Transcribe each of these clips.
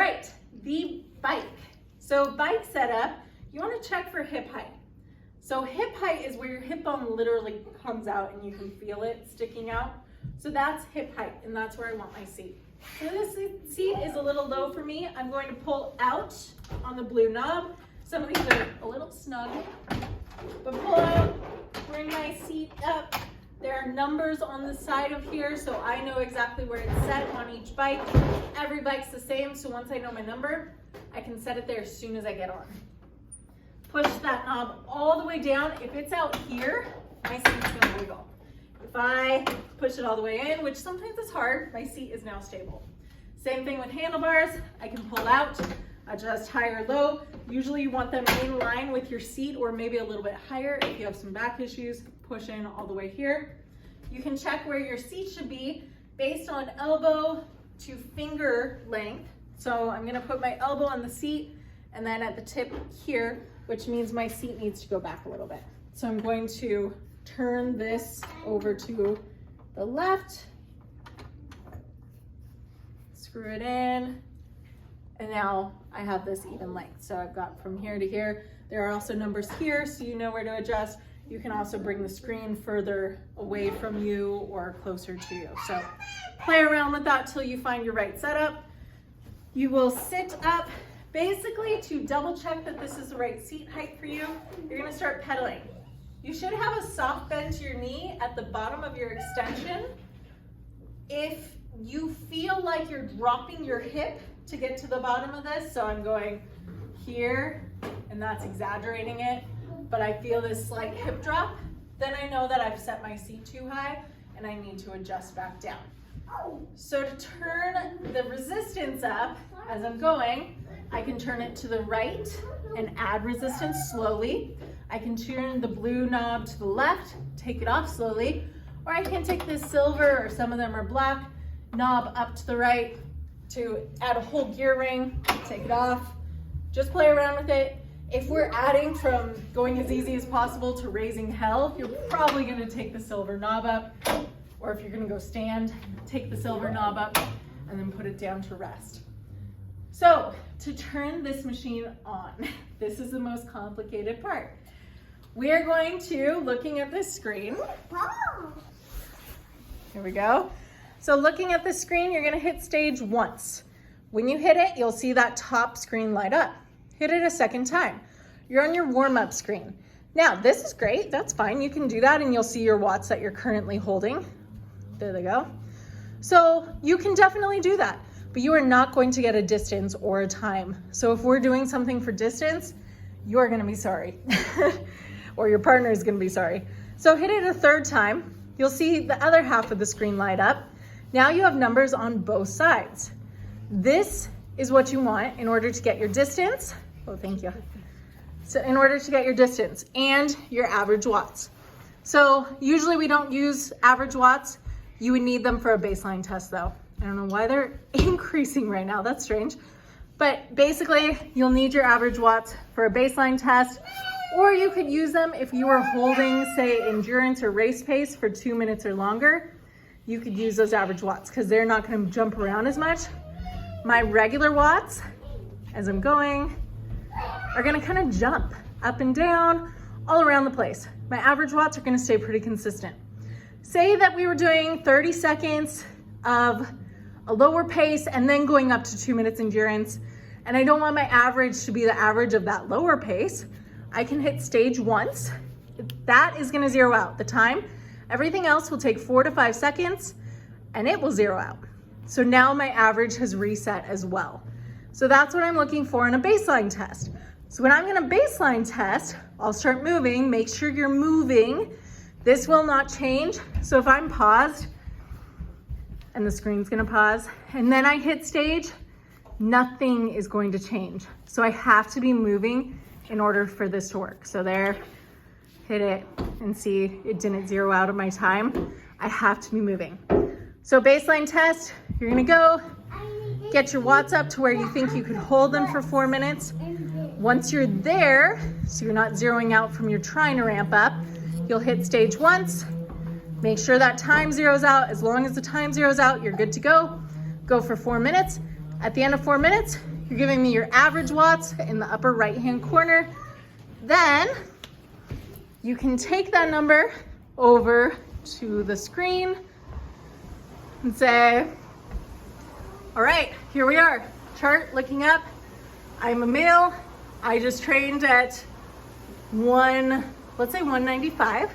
right, the bike. So bike setup, you want to check for hip height. So hip height is where your hip bone literally comes out and you can feel it sticking out. So that's hip height, and that's where I want my seat. So this seat is a little low for me. I'm going to pull out on the blue knob. Some of these are a little snug, but pull out, bring my seat up. There are numbers on the side of here, so I know exactly where it's set on each bike. Every bike's the same, so once I know my number, I can set it there as soon as I get on. Push that knob all the way down. If it's out here, my seat's gonna wiggle. If I push it all the way in, which sometimes is hard, my seat is now stable. Same thing with handlebars. I can pull out, adjust high or low. Usually you want them in line with your seat or maybe a little bit higher. If you have some back issues, push in all the way here. You can check where your seat should be based on elbow to finger length. So I'm gonna put my elbow on the seat and then at the tip here, which means my seat needs to go back a little bit. So I'm going to turn this over to the left, screw it in, and now I have this even length. So I've got from here to here. There are also numbers here, so you know where to adjust. You can also bring the screen further away from you or closer to you. So play around with that till you find your right setup. You will sit up basically to double check that this is the right seat height for you. You're gonna start pedaling. You should have a soft bend to your knee at the bottom of your extension. If you feel like you're dropping your hip to get to the bottom of this, so I'm going here, and that's exaggerating it, but I feel this slight hip drop, then I know that I've set my seat too high and I need to adjust back down. So to turn the resistance up as I'm going, I can turn it to the right and add resistance slowly. I can turn the blue knob to the left, take it off slowly, or I can take this silver, or some of them are black, knob up to the right to add a whole gear ring, take it off. Just play around with it. If we're adding from going as easy as possible to raising hell, you're probably gonna take the silver knob up, or if you're gonna go stand, take the silver knob up and then put it down to rest. So to turn this machine on, this is the most complicated part. We are going to, looking at this screen, here we go. So looking at the screen, you're gonna hit stage once. When you hit it, you'll see that top screen light up. Hit it a second time. You're on your warm-up screen. Now, this is great, that's fine. You can do that and you'll see your watts that you're currently holding. There they go. So you can definitely do that, but you are not going to get a distance or a time. So if we're doing something for distance, you are gonna be sorry. Or your partner is gonna be sorry. So hit it a third time. You'll see the other half of the screen light up. Now you have numbers on both sides. This is what you want in order to get your distance. Oh, thank you. So in order to get your distance and your average watts. So usually we don't use average watts. You would need them for a baseline test though. I don't know why they're increasing right now, that's strange. But basically you'll need your average watts for a baseline test, or you could use them if you were holding, say, endurance or race pace for 2 minutes or longer. You could use those average watts because they're not gonna jump around as much. My regular watts, as I'm going, are gonna kind of jump up and down all around the place. My average watts are gonna stay pretty consistent. Say that we were doing 30 seconds of a lower pace and then going up to 2 minutes endurance, and I don't want my average to be the average of that lower pace. I can hit stage once. That is gonna zero out the time. Everything else will take 4 to 5 seconds and it will zero out. So now my average has reset as well. So that's what I'm looking for in a baseline test. So when I'm gonna baseline test, I'll start moving, make sure you're moving. This will not change. So if I'm paused, and the screen's gonna pause, and then I hit stage, nothing is going to change. So I have to be moving in order for this to work. So there, hit it, and see it didn't zero out of my time. I have to be moving. So baseline test, you're gonna go, get your watts up to where you think you could hold them for 4 minutes. Once you're there, so you're not zeroing out from your trying to ramp up, you'll hit stage once, make sure that time zeroes out. As long as the time zeroes out, you're good to go. Go for 4 minutes. At the end of 4 minutes, You're giving me your average watts in the upper right-hand corner. Then you can take that number over to the screen and say, all right, here we are. Chart looking up. I'm a male. I just trained at let's say 195.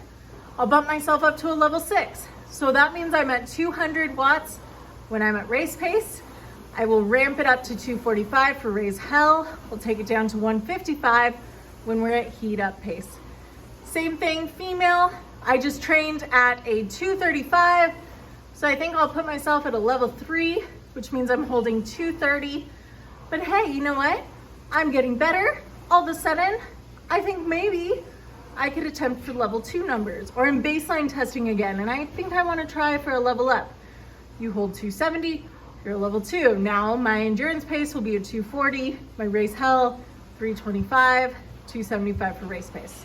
I'll bump myself up to a level 6. So that means I'm at 200 watts when I'm at race pace. I will ramp it up to 245 for raise hell. We'll take it down to 155 when we're at heat up pace. Same thing, female. I just trained at a 235. So I think I'll put myself at a level 3, which means I'm holding 230. But hey, you know what? I'm getting better. All of a sudden, I think maybe I could attempt for level 2 numbers, or in baseline testing again, and I think I want to try for a level up. You hold 270, you're a level 2. Now my endurance pace will be a 240, my race hell 325, 275 for race pace.